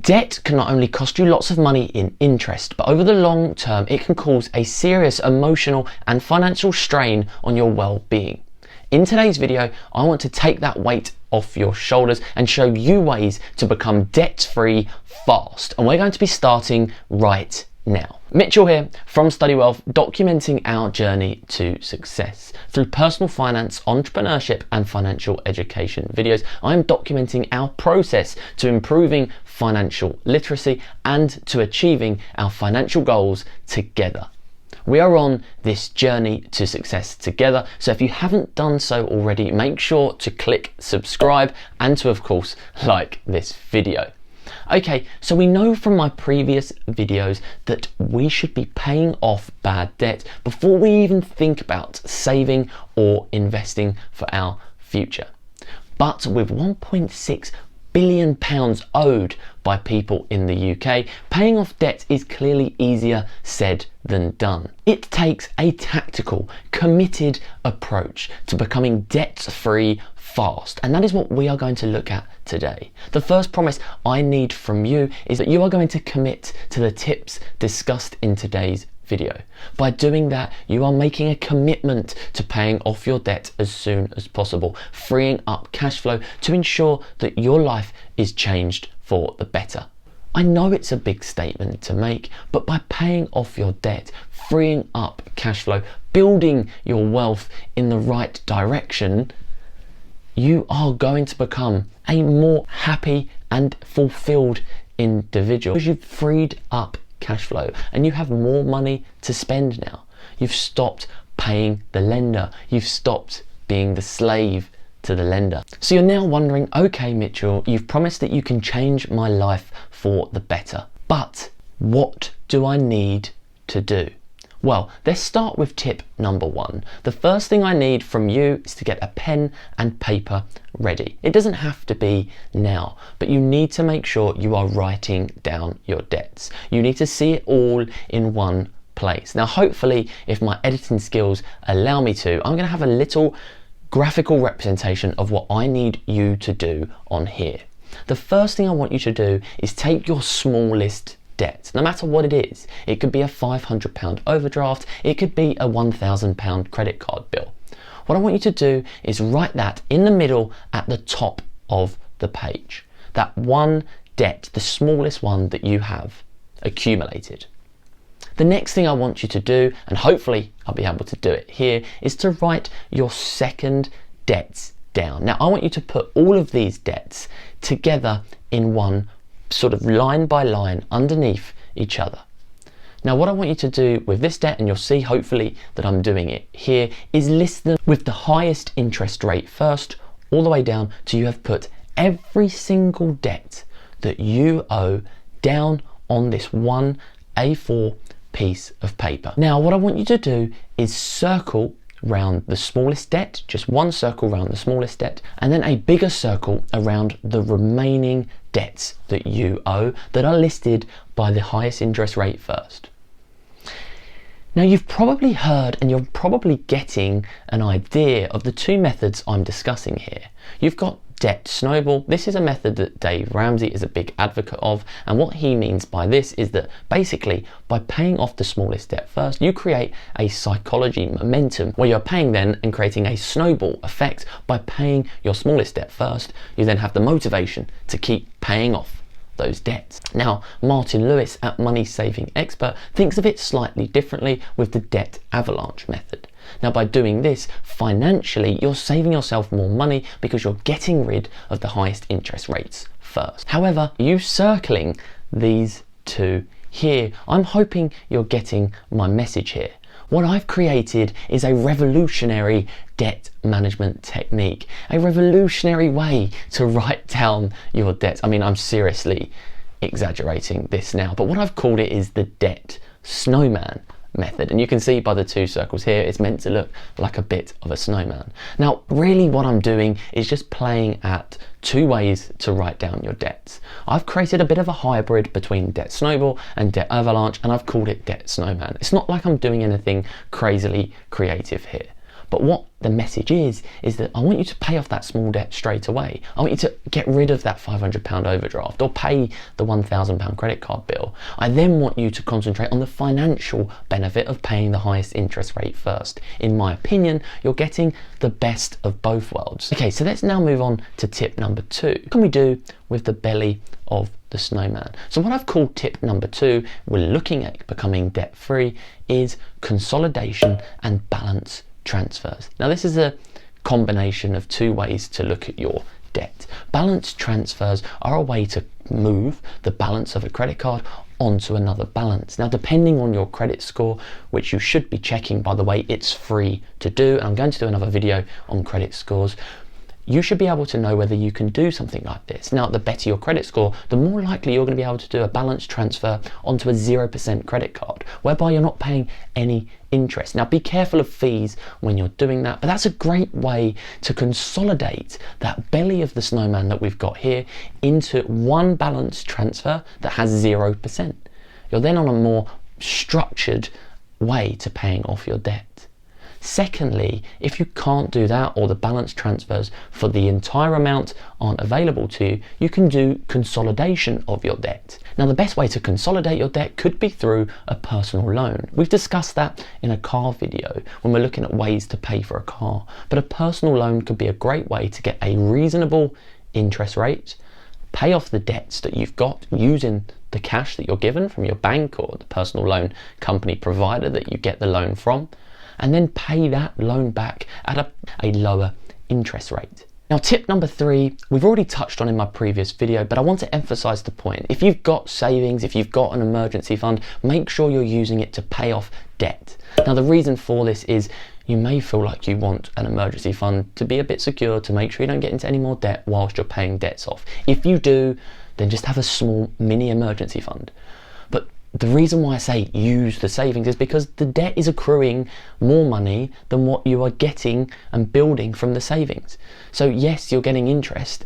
Debt can not only cost you lots of money in interest, but over the long term, it can cause a serious emotional and financial strain on your well-being. In today's video, I want to take that weight off your shoulders and show you ways to become debt-free fast. And we're going to be starting right now. Mitchell here from Study Wealth, documenting our journey to success. Through personal finance, entrepreneurship and financial education videos, I am documenting our process to improving financial literacy and to achieving our financial goals together. We are on this journey to success together, so if you haven't done so already, make sure to click subscribe and to, of course, like this video. Okay, so we know from my previous videos that we should be paying off bad debt before we even think about saving or investing for our future. But with 1.6 billion pounds owed by people in the UK, paying off debt is clearly easier said than done. It takes a tactical, committed approach to becoming debt-free fast, and that is what we are going to look at today. The first promise I need from you is that you are going to commit to the tips discussed in today's video. By doing that, you are making a commitment to paying off your debt as soon as possible, freeing up cash flow to ensure that your life is changed for the better. I know it's a big statement to make, but by paying off your debt, freeing up cash flow, building your wealth in the right direction, you are going to become a more happy and fulfilled individual because you've freed up cash flow and you have more money to spend now. You've stopped paying the lender. You've stopped being the slave to the lender. So you're now wondering, okay, Mitchell, you've promised that you can change my life for the better, but what do I need to do? Well, let's start with tip number one. The first thing I need from you is to get a pen and paper ready. It doesn't have to be now, but you need to make sure you are writing down your debts. You need to see it all in one place. Now, hopefully, if my editing skills allow me to, I'm going to have a little graphical representation of what I need you to do on here. The first thing I want you to do is take your smallest debt, no matter what it is. It could be a £500 overdraft, it could be a £1,000 credit card bill. What I want you to do is write that in the middle at the top of the page. That one debt, the smallest one that you have accumulated. The next thing I want you to do, and hopefully I'll be able to do it here, is to write your second debts down. Now I want you to put all of these debts together in one sort of line by line underneath each other. Now what I want you to do with this debt, and you'll see hopefully that I'm doing it here, is list them with the highest interest rate first, all the way down till you have put every single debt that you owe down on this one A4 piece of paper. Now what I want you to do is circle round the smallest debt, just one circle around the smallest debt, and then a bigger circle around the remaining debts that you owe that are listed by the highest interest rate first. Now you've probably heard and you're probably getting an idea of the two methods I'm discussing here. You've got debt snowball. This is a method that Dave Ramsey is a big advocate of, and what he means by this is that basically by paying off the smallest debt first, you create a psychology momentum where you're paying then and creating a snowball effect. By paying your smallest debt first, you then have the motivation to keep paying off those debts. Now, Martin Lewis at Money Saving Expert thinks of it slightly differently with the debt avalanche method. Now, by doing this, financially, you're saving yourself more money because you're getting rid of the highest interest rates first. However, you circling these two here, I'm hoping you're getting my message here. What I've created is a revolutionary debt management technique, a revolutionary way to write down your debts. I mean, I'm seriously exaggerating this now, but what I've called it is the debt snowman method, and you can see by the two circles here it's meant to look like a bit of a snowman. Now really what I'm doing is just playing at two ways to write down your debts. I've created a bit of a hybrid between debt snowball and debt avalanche, and I've called it debt snowman. It's not like I'm doing anything crazily creative here, But what the message is that I want you to pay off that small debt straight away. I want you to get rid of that £500 overdraft or pay the £1,000 credit card bill. I then want you to concentrate on the financial benefit of paying the highest interest rate first. In my opinion, you're getting the best of both worlds. Okay, so let's now move on to tip number 2. What can we do with the belly of the snowman? So what I've called tip number 2, we're looking at becoming debt free, is consolidation and balance transfers. Now this is a combination of 2 ways to look at your debt. Balance transfers are a way to move the balance of a credit card onto another balance. Now depending on your credit score, which you should be checking, by the way, it's free to do, and I'm going to do another video on credit scores, you should be able to know whether you can do something like this. Now, the better your credit score, the more likely you're going to be able to do a balance transfer onto a 0% credit card, whereby you're not paying any interest. Now, be careful of fees when you're doing that, but that's a great way to consolidate that belly of the snowman that we've got here into one balance transfer that has 0%. You're then on a more structured way to paying off your debt. Secondly, if you can't do that, or the balance transfers for the entire amount aren't available to you, you can do consolidation of your debt. Now, the best way to consolidate your debt could be through a personal loan. We've discussed that in a car video when we're looking at ways to pay for a car, but a personal loan could be a great way to get a reasonable interest rate, pay off the debts that you've got using the cash that you're given from your bank or the personal loan company provider that you get the loan from, and then pay that loan back at a lower interest rate. Now, tip number 3, we've already touched on in my previous video, but I want to emphasize the point. If you've got savings, if you've got an emergency fund, make sure you're using it to pay off debt. Now, the reason for this is you may feel like you want an emergency fund to be a bit secure, to make sure you don't get into any more debt whilst you're paying debts off. If you do, then just have a small mini emergency fund. But the reason why I say use the savings is because the debt is accruing more money than what you are getting and building from the savings. So yes, you're getting interest,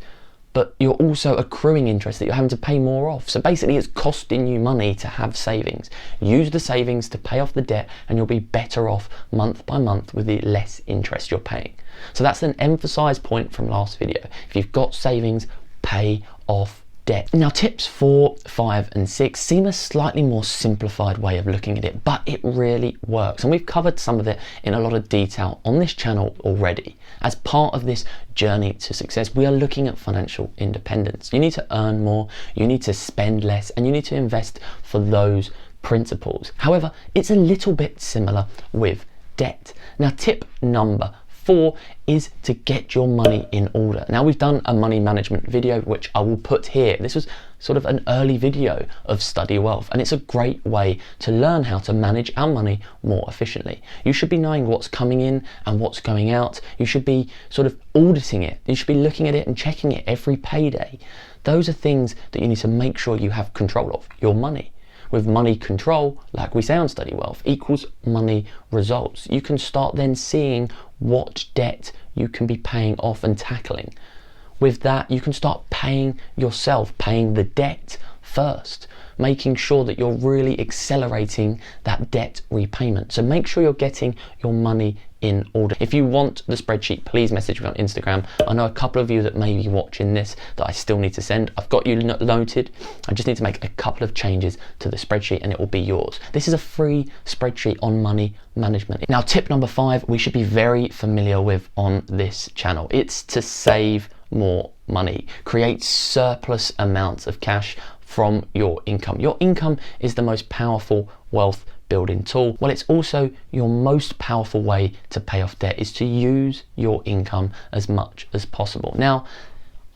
but you're also accruing interest that you're having to pay more off. So basically it's costing you money to have savings. Use the savings to pay off the debt, and you'll be better off month by month with the less interest you're paying. So that's an emphasized point from last video. If you've got savings, pay off debt. Now, tips 4, 5 and 6 seem a slightly more simplified way of looking at it, but it really works, and we've covered some of it in a lot of detail on this channel already. As part of this journey to success, we are looking at financial independence. You need to earn more, you need to spend less, and you need to invest for those principles. However, it's a little bit similar with debt. Now, tip number 4 is to get your money in order. Now, we've done a money management video, which I will put here. This was sort of an early video of Study Wealth, and it's a great way to learn how to manage our money more efficiently. You should be knowing what's coming in and what's going out. You should be sort of auditing it. You should be looking at it and checking it every payday. Those are things that you need to make sure you have control of, your money. With money control, like we say on Study Wealth, equals money results. You can start then seeing what debt you can be paying off and tackling. With that, you can start paying yourself, paying the debt first, making sure that you're really accelerating that debt repayment. So make sure you're getting your money in order. If you want the spreadsheet, please message me on Instagram. I know a couple of you that may be watching this that I still need to send. I've got you noted. I just need to make a couple of changes to the spreadsheet and it will be yours. This is a free spreadsheet on money management. Now, tip number 5, we should be very familiar with on this channel. It's to save more money. Create surplus amounts of cash from your income. Your income is the most powerful wealth building tool. Well, it's also your most powerful way to pay off debt, is to use your income as much as possible. Now,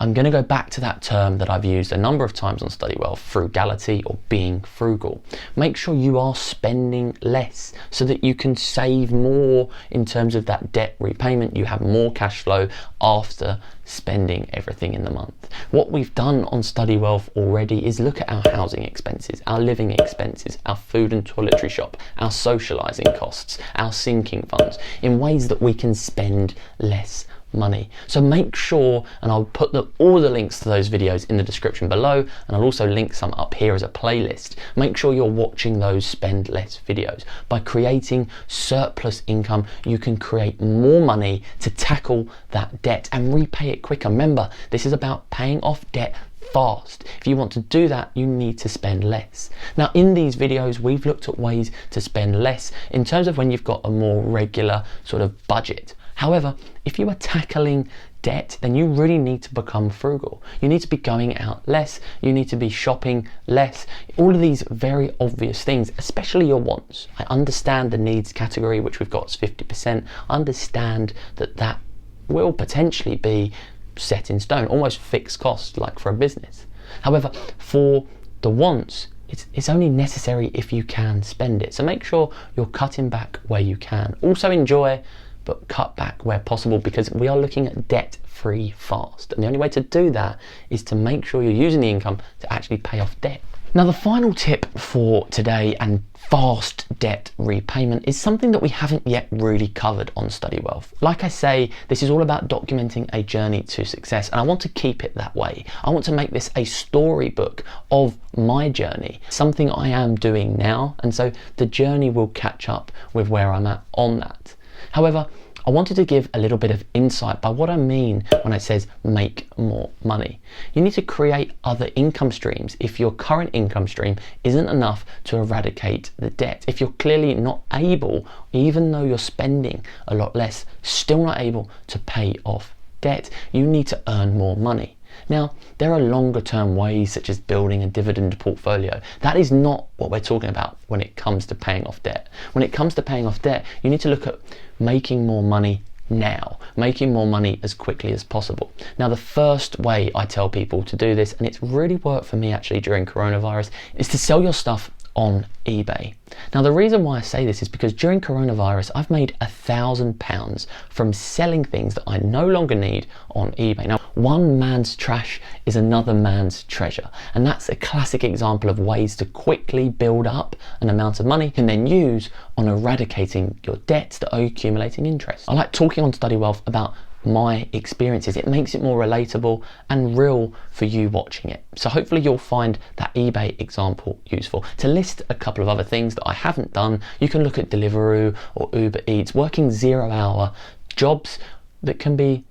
I'm going to go back to that term that I've used a number of times on Study Wealth, frugality, or being frugal. Make sure you are spending less so that you can save more in terms of that debt repayment. You have more cash flow after spending everything in the month. What we've done on Study Wealth already is look at our housing expenses, our living expenses, our food and toiletry shop, our socialising costs, our sinking funds, in ways that we can spend less money. So make sure, and I'll put all the links to those videos in the description below, and I'll also link some up here as a playlist. Make sure you're watching those spend less videos. By creating surplus income, you can create more money to tackle that debt and repay it quicker. Remember, this is about paying off debt fast. If you want to do that, you need to spend less. Now, in these videos, we've looked at ways to spend less in terms of when you've got a more regular sort of budget. However, if you are tackling debt, then you really need to become frugal. You need to be going out less. You need to be shopping less. All of these very obvious things, especially your wants. I understand the needs category, which we've got as 50%. I understand that will potentially be set in stone, almost fixed cost, like for a business. However, for the wants, it's only necessary if you can spend it. So make sure you're cutting back where you can. Also enjoy, but cut back where possible, because we are looking at debt-free fast. And the only way to do that is to make sure you're using the income to actually pay off debt. Now, the final tip for today and fast debt repayment is something that we haven't yet really covered on Study Wealth. Like I say, this is all about documenting a journey to success, and I want to keep it that way. I want to make this a storybook of my journey, something I am doing now, and so the journey will catch up with where I'm at on that. However, I wanted to give a little bit of insight by what I mean when it says make more money. You need to create other income streams if your current income stream isn't enough to eradicate the debt. If you're clearly not able, even though you're spending a lot less, still not able to pay off debt, you need to earn more money. Now, there are longer term ways such as building a dividend portfolio. That is not what we're talking about when it comes to paying off debt. When it comes to paying off debt, you need to look at making more money now, making more money as quickly as possible. Now, the first way I tell people to do this, and it's really worked for me actually during coronavirus, is to sell your stuff on eBay. Now, the reason why I say this is because during coronavirus, I've made £1,000 from selling things that I no longer need on eBay. Now, one man's trash is another man's treasure, and that's a classic example of ways to quickly build up an amount of money you can then use on eradicating your debts that are accumulating interest. I like talking on Study Wealth about my experiences. It makes it more relatable and real for you watching it. So hopefully you'll find that eBay example useful. To list a couple of other things that I haven't done, you can look at Deliveroo or Uber Eats, working 0-hour jobs that can be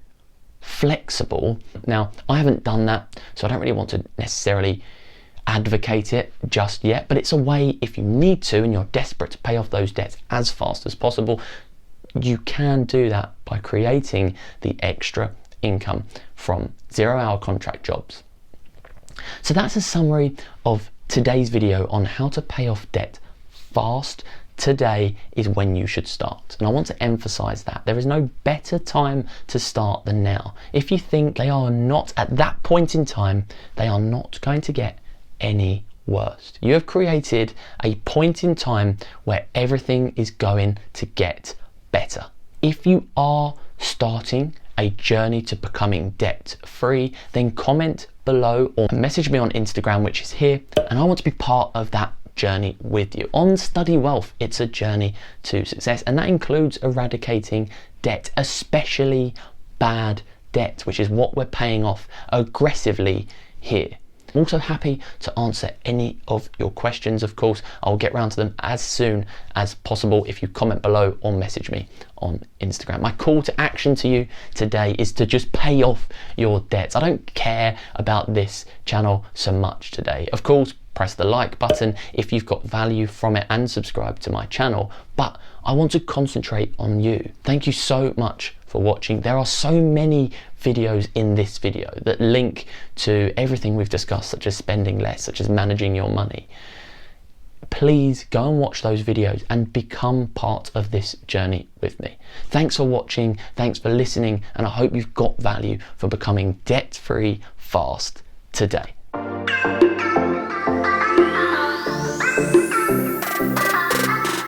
flexible. Now, I haven't done that, so I don't really want to necessarily advocate it just yet, but it's a way, if you need to and you're desperate to pay off those debts as fast as possible, you can do that by creating the extra income from 0-hour contract jobs. So that's a summary of today's video on how to pay off debt fast. Today is when you should start. And I want to emphasize that there is no better time to start than now. If you think they are not at that point in time, they are not going to get any worse. You have created a point in time where everything is going to get better. If you are starting a journey to becoming debt free, then comment below or message me on Instagram, which is here, and I want to be part of that journey with you. On Study Wealth, it's a journey to success, and that includes eradicating debt, especially bad debt, which is what we're paying off aggressively here. I'm also happy to answer any of your questions. Of course, I'll get around to them as soon as possible if you comment below or message me on Instagram. My call to action to you today is to just pay off your debts. I don't care about this channel so much today. Of course, press the like button if you've got value from it and subscribe to my channel, but I want to concentrate on you. Thank you so much for watching. There are so many videos in this video that link to everything we've discussed, such as spending less, such as managing your money. Please go and watch those videos and become part of this journey with me. Thanks for watching, thanks for listening, and I hope you've got value for becoming debt-free fast today.